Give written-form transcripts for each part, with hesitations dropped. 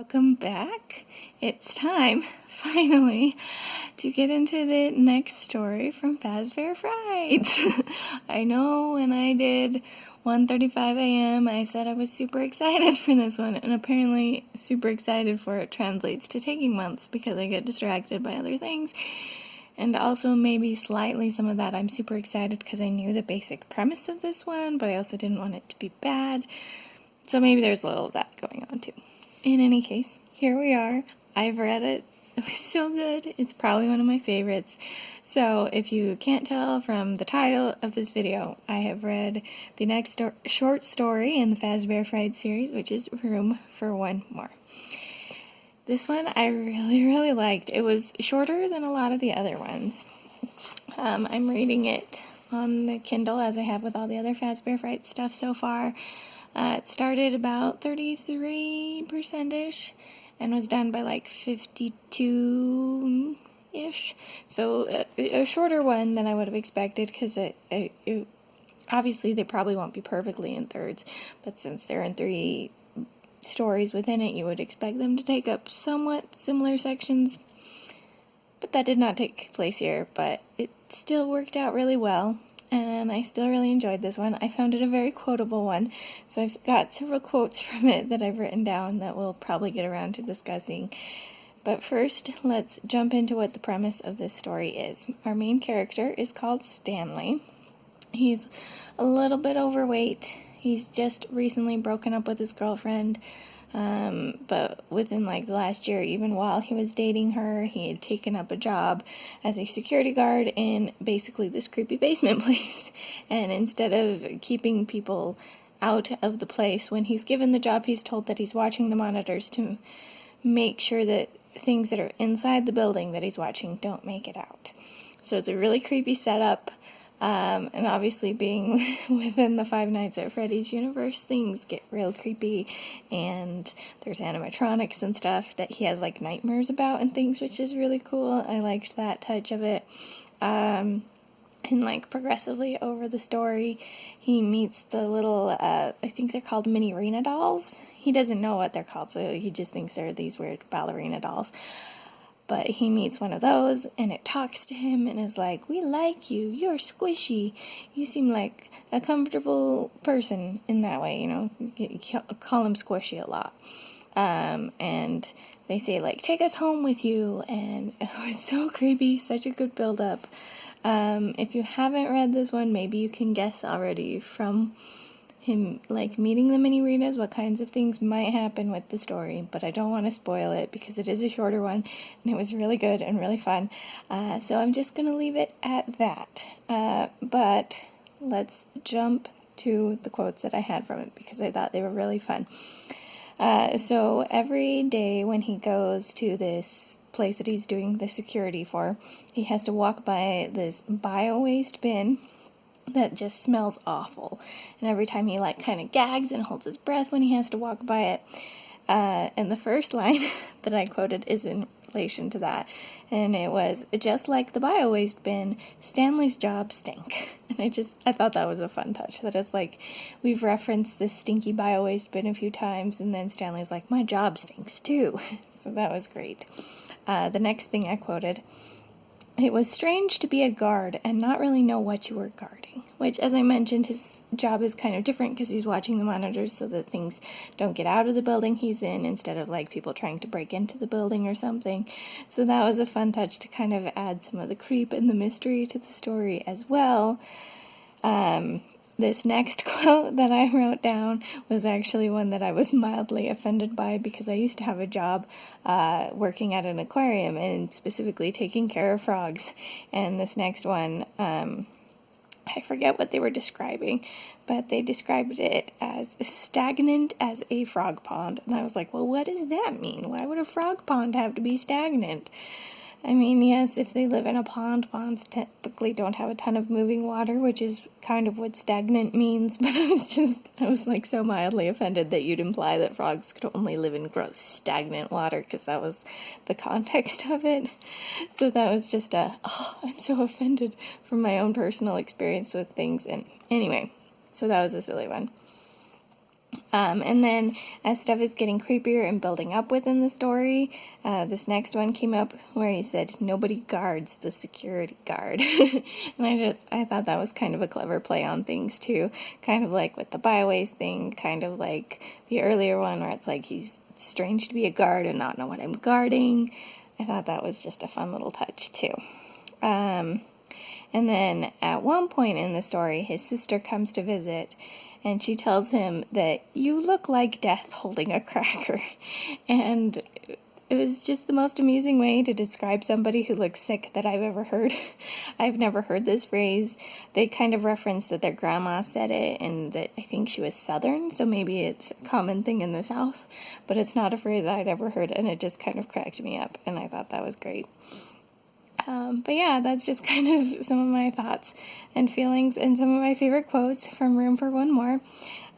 welcome back. It's time, finally, to get into the next story from Fazbear Frights. I know when I did 1:35 a.m. I said I was super excited for this one, and apparently super excited for it translates to taking months because I get distracted by other things. And also maybe slightly some of that I'm super excited because I knew the basic premise of this one, but I also didn't want it to be bad. So maybe there's a little of that going on too. In any case, here we are. I've read it. It was so good. It's probably one of my favorites. So if you can't tell from the title of this video, I have read the next short story in the Fazbear Frights series, which is Room for One More. This one I really liked. It was shorter than a lot of the other ones. I'm reading it on the Kindle as I have with all the other Fazbear Frights stuff so far. It started about 33%-ish and was done by like 52-ish. So a shorter one than I would have expected because it obviously they probably won't be perfectly in thirds, but since they're in 3 stories within it, you would expect them to take up somewhat similar sections. But that did not take place here, but it still worked out really well. And I still really enjoyed this one. I found it a very quotable one, so I've got several quotes from it that I've written down that we'll probably get around to discussing. But first, let's jump into what the premise of this story is. Our main character is called Stanley. He's a little bit overweight. He's just recently broken up with his girlfriend, but within like the last year, even while he was dating her, he had taken up a job as a security guard in basically this creepy basement place. And instead of keeping people out of the place, when he's given the job, he's told that he's watching the monitors to make sure that things that are inside the building that he's watching don't make it out. So it's a really creepy setup. And obviously being within the Five Nights at Freddy's universe, things get real creepy, and there's animatronics and stuff that he has like nightmares about and things, which is really cool. I liked that touch of it. And like progressively over the story, he meets the little, I think they're called mini Rena dolls. He doesn't know what they're called, so he just thinks they're these weird ballerina dolls. But he meets one of those, and it talks to him and is like, "We like you, you're squishy, you seem like a comfortable person," in that way, you know, you call him squishy a lot. And they say, like, "Take us home with you," and it was so creepy, such a good build-up. If you haven't read this one, maybe you can guess already from him, like, meeting the mini Renas, what kinds of things might happen with the story, but I don't want to spoil it because it is a shorter one, and it was really good and really fun, so I'm just going to leave it at that, but let's jump to the quotes that I had from it because I thought they were really fun. So every day when he goes to this place that he's doing the security for, he has to walk by this bio-waste bin that just smells awful, and every time he like kind of gags and holds his breath when he has to walk by it, and the first line that I quoted is in relation to that, and it was, "Just like the bio-waste bin, Stanley's job stink." And I thought that was a fun touch, that it's like, we've referenced this stinky bio-waste bin a few times, and then Stanley's like, "My job stinks too." So that was great. The next thing I quoted, "It was strange to be a guard and not really know what you were guarding," which, as I mentioned, his job is kind of different because he's watching the monitors so that things don't get out of the building he's in instead of like people trying to break into the building or something. So that was a fun touch to kind of add some of the creep and the mystery to the story as well. This next quote that I wrote down was actually one that I was mildly offended by because I used to have a job working at an aquarium and specifically taking care of frogs. And this next one, I forget what they were describing, but they described it as stagnant as a frog pond. And I was like, well, what does that mean? Why would a frog pond have to be stagnant? I mean, yes, if they live in a pond, ponds typically don't have a ton of moving water, which is kind of what stagnant means, but I was like so mildly offended that you'd imply that frogs could only live in gross, stagnant water, because that was the context of it. So that was just I'm so offended from my own personal experience with things, and anyway, so that was a silly one. And then as stuff is getting creepier and building up within the story, this next one came up where he said, nobody guards the security guard. And I thought that was kind of a clever play on things too. Kind of like with the byways thing, kind of like the earlier one where it's like it's strange to be a guard and not know what I'm guarding. I thought that was just a fun little touch too. And then at one point in the story, his sister comes to visit, and she tells him that you look like death holding a cracker. And it was just the most amusing way to describe somebody who looks sick that I've ever heard. I've never heard this phrase. They kind of reference that their grandma said it, and that I think she was Southern, so maybe it's a common thing in the South, but it's not a phrase I'd ever heard, and it just kind of cracked me up, and I thought that was great. But yeah, that's just kind of some of my thoughts and feelings and some of my favorite quotes from Room for One More.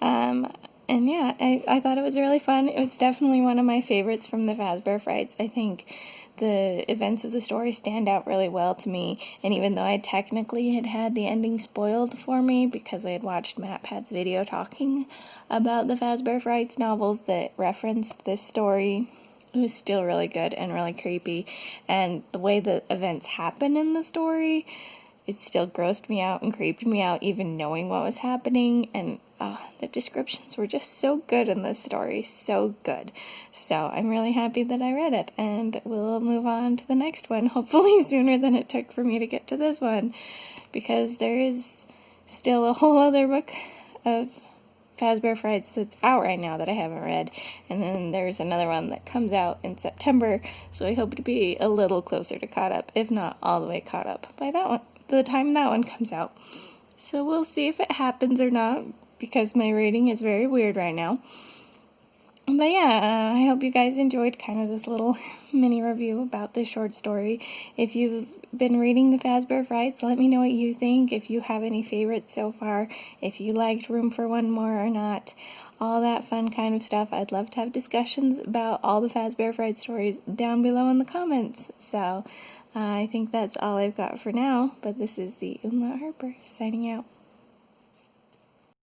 And yeah, I thought it was really fun. It was definitely one of my favorites from the Fazbear Frights. I think the events of the story stand out really well to me, and even though I technically had the ending spoiled for me because I had watched MatPat's video talking about the Fazbear Frights novels that referenced this story, it was still really good and really creepy, and the way the events happen in the story, it still grossed me out and creeped me out even knowing what was happening, and the descriptions were just so good in this story, so good. So I'm really happy that I read it, and we'll move on to the next one, hopefully sooner than it took for me to get to this one, because there is still a whole other book of Fazbear Frights that's out right now that I haven't read, and then there's another one that comes out in September, so I hope to be a little closer to caught up, if not all the way caught up by that one, the time that one comes out. So we'll see if it happens or not, because my rating is very weird right now. But yeah, I hope you guys enjoyed kind of this little mini review about this short story. If you've been reading the Fazbear Frights, let me know what you think, if you have any favorites so far, if you liked Room for One More or not, all that fun kind of stuff. I'd love to have discussions about all the Fazbear Frights stories down below in the comments. So I think that's all I've got for now, but this is the Umlaut Harper signing out.